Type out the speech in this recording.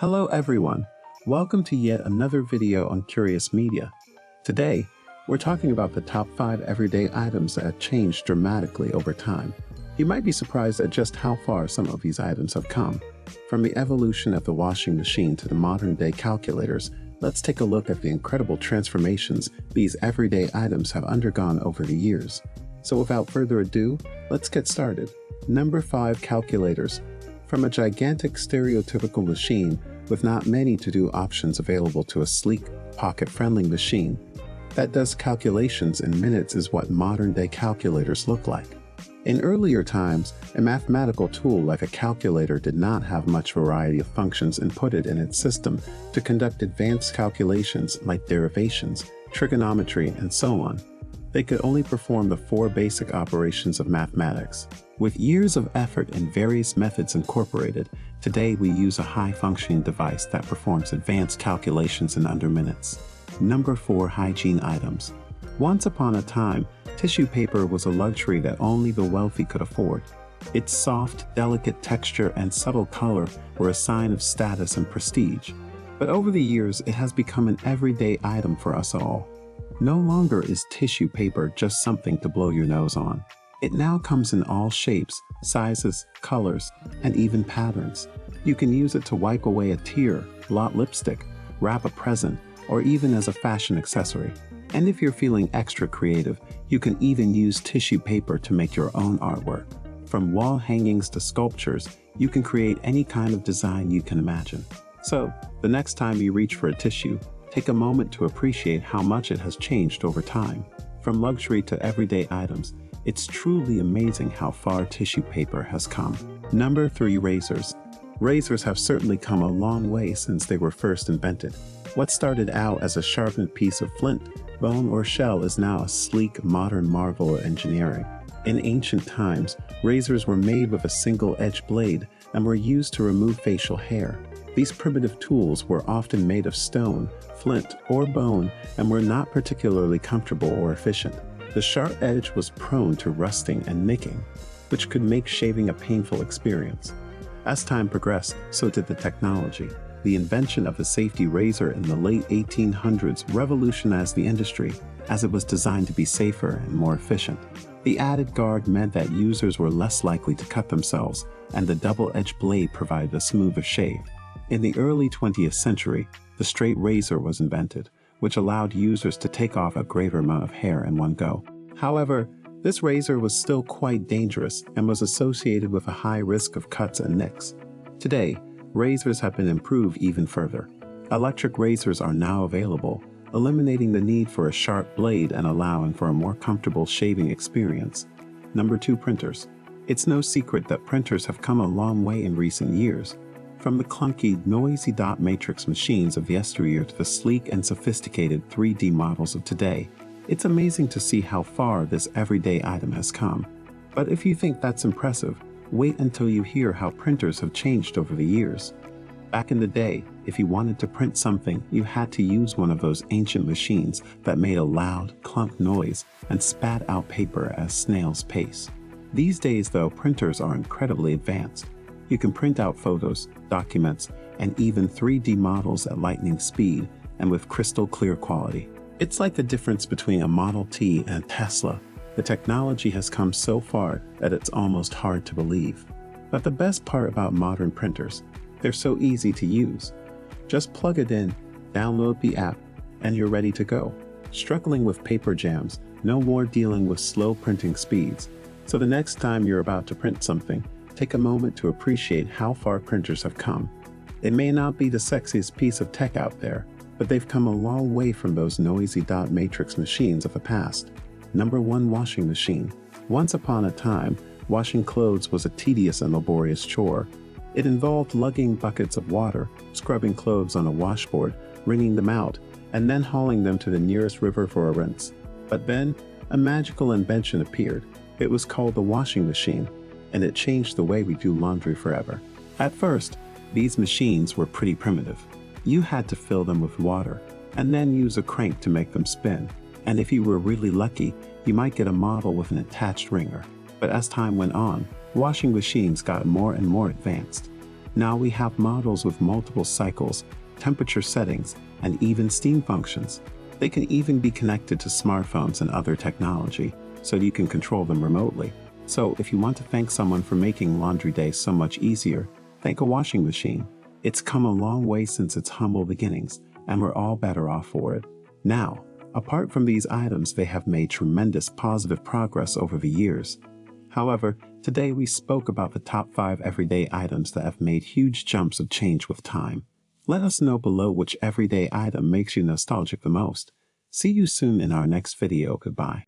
Hello everyone, welcome to yet another video on Curious Media. Today, we're talking about the top 5 everyday items that have changed dramatically over time. You might be surprised at just how far some of these items have come. From the evolution of the washing machine to the modern-day calculators, let's take a look at the incredible transformations these everyday items have undergone over the years. So without further ado, let's get started. Number 5. Calculators. From a gigantic stereotypical machine with not many to-do options available to a sleek, pocket-friendly machine that does calculations in minutes is what modern-day calculators look like. In earlier times, a mathematical tool like a calculator did not have much variety of functions inputted in its system to conduct advanced calculations like derivations, trigonometry, and so on. They could only perform the 4 basic operations of mathematics. With years of effort and various methods incorporated, today we use a high-functioning device that performs advanced calculations in under minutes. Number 4. Hygiene items. Once upon a time, tissue paper was a luxury that only the wealthy could afford. Its soft, delicate texture and subtle color were a sign of status and prestige. But over the years, it has become an everyday item for us all. No longer is tissue paper just something to blow your nose on. It now comes in all shapes, sizes, colors, and even patterns. You can use it to wipe away a tear, blot lipstick, wrap a present, or even as a fashion accessory. And if you're feeling extra creative, you can even use tissue paper to make your own artwork. From wall hangings to sculptures, you can create any kind of design you can imagine. So, the next time you reach for a tissue, take a moment to appreciate how much it has changed over time. From luxury to everyday items, it's truly amazing how far tissue paper has come. Number 3. Razors. Razors have certainly come a long way since they were first invented. What started out as a sharpened piece of flint, bone, or shell is now a sleek, modern marvel of engineering. In ancient times, razors were made with a single-edged blade and were used to remove facial hair. These primitive tools were often made of stone, flint, or bone and were not particularly comfortable or efficient. The sharp edge was prone to rusting and nicking, which could make shaving a painful experience. As time progressed, so did the technology. The invention of the safety razor in the late 1800s revolutionized the industry, as it was designed to be safer and more efficient. The added guard meant that users were less likely to cut themselves, and the double-edged blade provided a smoother shave. In the early 20th century, the straight razor was invented, which allowed users to take off a greater amount of hair in one go. However, this razor was still quite dangerous and was associated with a high risk of cuts and nicks. Today, razors have been improved even further. Electric razors are now available, eliminating the need for a sharp blade and allowing for a more comfortable shaving experience. Number 2. Printers. It's no secret that printers have come a long way in recent years. From the clunky, noisy dot matrix machines of yesteryear to the sleek and sophisticated 3D models of today, it's amazing to see how far this everyday item has come. But if you think that's impressive, wait until you hear how printers have changed over the years. Back in the day, if you wanted to print something, you had to use one of those ancient machines that made a loud, clunk noise and spat out paper at a snail's pace. These days, though, printers are incredibly advanced. You can print out photos, documents, and even 3D models at lightning speed and with crystal clear quality. It's like the difference between a Model T and a Tesla. The technology has come so far that it's almost hard to believe. But the best part about modern printers, they're so easy to use. Just plug it in, download the app, and you're ready to go. Struggling with paper jams, no more dealing with slow printing speeds. So the next time you're about to print something, take a moment to appreciate how far printers have come. It may not be the sexiest piece of tech out there, but they've come a long way from those noisy dot matrix machines of the past. Number 1. Washing machine. Once upon a time, washing clothes was a tedious and laborious chore. It involved lugging buckets of water, scrubbing clothes on a washboard, wringing them out, and then hauling them to the nearest river for a rinse. But then, a magical invention appeared. It was called the washing machine, and it changed the way we do laundry forever. At first, these machines were pretty primitive. You had to fill them with water, and then use a crank to make them spin. And if you were really lucky, you might get a model with an attached wringer. But as time went on, washing machines got more and more advanced. Now we have models with multiple cycles, temperature settings, and even steam functions. They can even be connected to smartphones and other technology, so you can control them remotely. So if you want to thank someone for making laundry day so much easier, thank a washing machine. It's come a long way since its humble beginnings, and we're all better off for it. Now, apart from these items, they have made tremendous positive progress over the years. However, today we spoke about the top 5 everyday items that have made huge jumps of change with time. Let us know below which everyday item makes you nostalgic the most. See you soon in our next video. Goodbye.